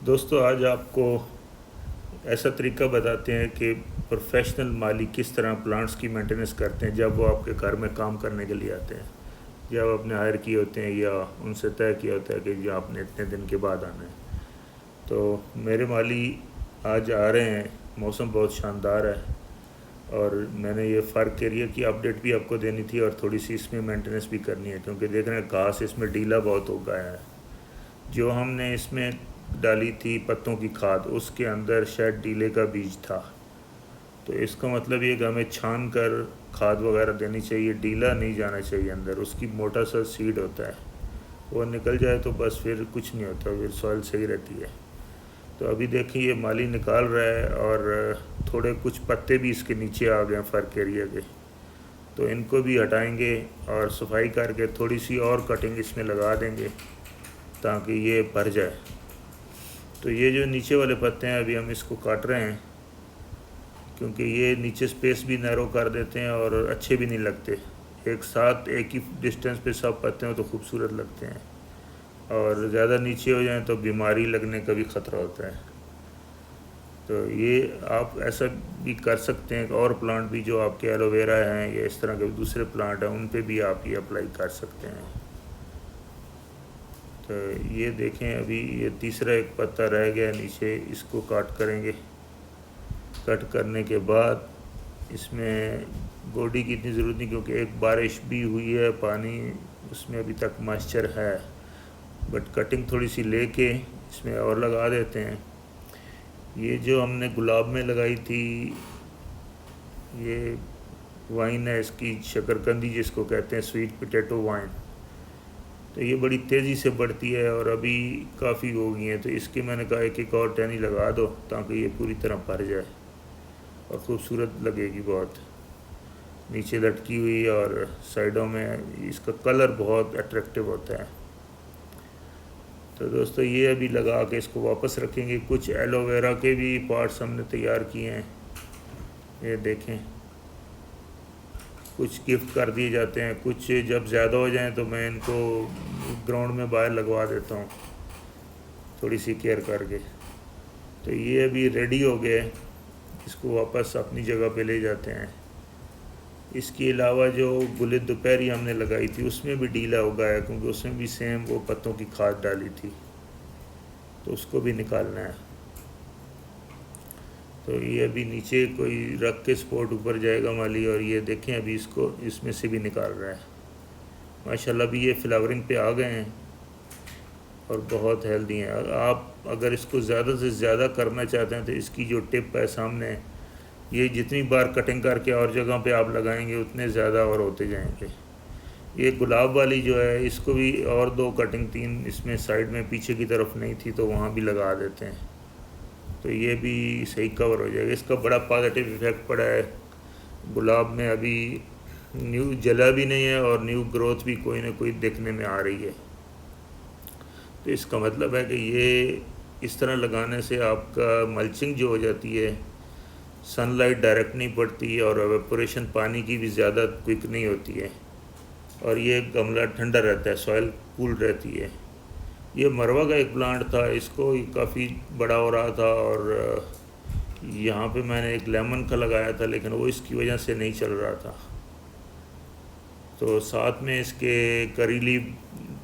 दोस्तों आज आपको ऐसा तरीका बताते हैं कि प्रोफेशनल माली किस तरह प्लांट्स की मेंटेनेंस करते हैं जब वो आपके घर में काम करने के लिए आते हैं। जब आपने हायर किए होते हैं या उनसे तय किया होता है कि जो आपने इतने दिन के बाद आना है। तो मेरे माली आज आ रहे हैं। मौसम बहुत शानदार है और मैंने ये फ़र्क एरिया की अपडेट भी आपको देनी थी और थोड़ी सी इसमें मेंटेनेंस भी करनी है, क्योंकि देख रहे हैं घास इसमें ढीला बहुत हो गया है। जो हमने इसमें डाली थी पत्तों की खाद, उसके अंदर शायद डीले का बीज था। तो इसका मतलब ये कि हमें छान कर खाद वगैरह देनी चाहिए, डीला नहीं जाना चाहिए अंदर। उसकी मोटा सा सीड होता है, वो निकल जाए तो बस फिर कुछ नहीं होता, फिर सॉइल सही रहती है। तो अभी देखिए ये माली निकाल रहा है और थोड़े कुछ पत्ते भी इसके नीचे आ गए हैं फर्क एरिया के, तो इनको भी हटाएंगे और सफाई करके थोड़ी सी और कटिंग इसमें लगा देंगे ताकि ये भर जाए। तो ये जो नीचे वाले पत्ते हैं अभी हम इसको काट रहे हैं, क्योंकि ये नीचे स्पेस भी नैरो कर देते हैं और अच्छे भी नहीं लगते। एक साथ एक ही डिस्टेंस पे सब पत्ते हो तो खूबसूरत लगते हैं, और ज़्यादा नीचे हो जाएं तो बीमारी लगने का भी ख़तरा होता है। तो ये आप ऐसा भी कर सकते हैं। और प्लांट भी जो आपके एलोवेरा हैं या इस तरह के दूसरे प्लांट हैं उन पे भी आप ये अप्लाई कर सकते हैं। तो ये देखें अभी ये तीसरा एक पत्ता रह गया नीचे, इसको काट करेंगे। कट करने के बाद इसमें गोडी की इतनी ज़रूरत नहीं, क्योंकि एक बारिश भी हुई है, पानी उसमें अभी तक मॉइस्चर है। बट कटिंग थोड़ी सी लेके इसमें और लगा देते हैं। ये जो हमने गुलाब में लगाई थी, ये वाइन है, इसकी शकरकंदी जिसको कहते हैं, स्वीट पोटैटो वाइन। तो ये बड़ी तेज़ी से बढ़ती है और अभी काफ़ी हो गई है। तो इसके मैंने कहा एक एक और टहनी लगा दो ताकि ये पूरी तरह भर जाए और ख़ूबसूरत लगेगी बहुत, नीचे लटकी हुई और साइडों में। इसका कलर बहुत अट्रैक्टिव होता है। तो दोस्तों ये अभी लगा के इसको वापस रखेंगे। कुछ एलोवेरा के भी पार्ट्स हमने तैयार किए हैं, ये देखें। कुछ गिफ्ट कर दिए जाते हैं, कुछ जब ज़्यादा हो जाएं तो मैं इनको ग्राउंड में बाहर लगवा देता हूँ थोड़ी सी केयर करके। तो ये अभी रेडी हो गए, इसको वापस अपनी जगह पे ले जाते हैं। इसके अलावा जो गुले दोपहरी हमने लगाई थी उसमें भी डीला हो गया, क्योंकि उसमें भी सेम वो पत्तों की खाद डाली थी, तो उसको भी निकालना है। तो ये अभी नीचे कोई रख के स्पॉट ऊपर जाएगा माली, और ये देखें अभी इसको इसमें से भी निकाल रहा है। माशाल्लाह अभी ये फ्लावरिंग पे आ गए हैं और बहुत हेल्दी हैं। आप अगर इसको ज़्यादा से ज़्यादा करना चाहते हैं तो इसकी जो टिप है सामने, ये जितनी बार कटिंग करके और जगह पे आप लगाएंगे उतने ज़्यादा और होते जाएंगे। ये गुलाब वाली जो है इसको भी और दो कटिंग, तीन इसमें साइड में पीछे की तरफ नहीं थी तो वहाँ भी लगा देते हैं, तो ये भी सही कवर हो जाएगा। इसका बड़ा पॉजिटिव इफेक्ट पड़ा है। गुलाब में अभी न्यू जला भी नहीं है और न्यू ग्रोथ भी कोई ना कोई देखने में आ रही है। तो इसका मतलब है कि ये इस तरह लगाने से आपका मल्चिंग जो हो जाती है, सनलाइट डायरेक्ट नहीं पड़ती और एवेपोरेशन पानी की भी ज़्यादा क्विक नहीं होती है, और ये गमला ठंडा रहता है, सॉइल कूल रहती है। ये मरवा का एक प्लांट था, इसको काफ़ी बड़ा हो रहा था और यहाँ पे मैंने एक लेमन का लगाया था, लेकिन वो इसकी वजह से नहीं चल रहा था। तो साथ में इसके करीली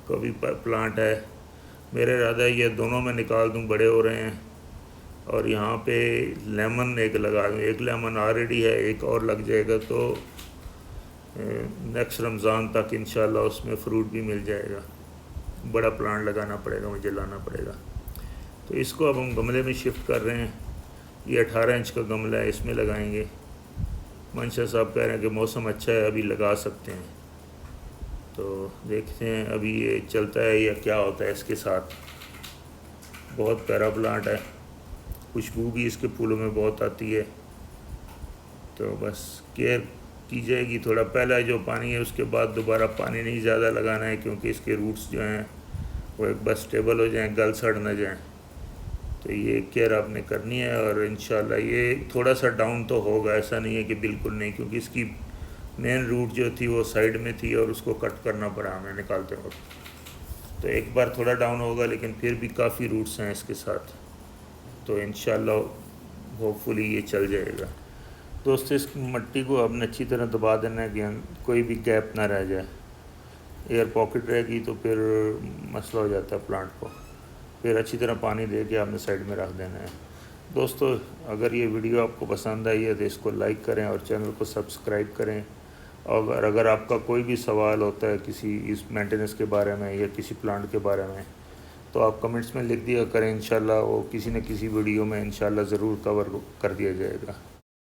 का भी प्लांट है। मेरा इरादा है ये दोनों में निकाल दूँ, बड़े हो रहे हैं। और यहाँ पे लेमन एक लगा दूँ, एक लेमन ऑलरेडी है, एक और लग जाएगा तो नेक्स्ट रमज़ान तक इंशाल्लाह उसमें फ्रूट भी मिल जाएगा। बड़ा प्लांट लगाना पड़ेगा, मुझे लाना पड़ेगा। तो इसको अब हम गमले में शिफ्ट कर रहे हैं। ये 18 इंच का गमला है, इसमें लगाएंगे। मंशा साहब कह रहे हैं कि मौसम अच्छा है, अभी लगा सकते हैं। तो देखते हैं अभी ये चलता है या क्या होता है इसके साथ। बहुत प्यारा प्लांट है, खुशबू भी इसके फूलों में बहुत आती है। तो बस केयर की जाएगी। थोड़ा पहला जो पानी है उसके बाद दोबारा पानी नहीं ज़्यादा लगाना है, क्योंकि इसके रूट्स जो हैं वो एक बार स्टेबल हो जाएं, गल सड़ ना जाएं। तो ये केयर आपने करनी है और इंशाल्लाह ये थोड़ा सा डाउन तो होगा, ऐसा नहीं है कि बिल्कुल नहीं, क्योंकि इसकी मेन रूट जो थी वो साइड में थी और उसको कट करना पड़ा हमें निकालते वक्त। तो एक बार थोड़ा डाउन होगा, लेकिन फिर भी काफ़ी रूट्स हैं इसके साथ। तो इंशाल्लाह होपफुली ये चल जाएगा। दोस्तों इस मिट्टी को आपने अच्छी तरह दबा देना है कि कोई भी गैप ना रह जाए। एयर पॉकेट रहेगी तो फिर मसला हो जाता है प्लांट को। फिर अच्छी तरह पानी दे के आपने साइड में रख देना है। दोस्तों अगर ये वीडियो आपको पसंद आई है तो इसको लाइक करें और चैनल को सब्सक्राइब करें। और अगर आपका कोई भी सवाल होता है किसी इस मेंटेनेंस के बारे में या किसी प्लांट के बारे में तो आप कमेंट्स में लिख दिया करें, इंशाल्लाह वो किसी न किसी वीडियो में इंशाल्लाह ज़रूर कवर कर दिया जाएगा।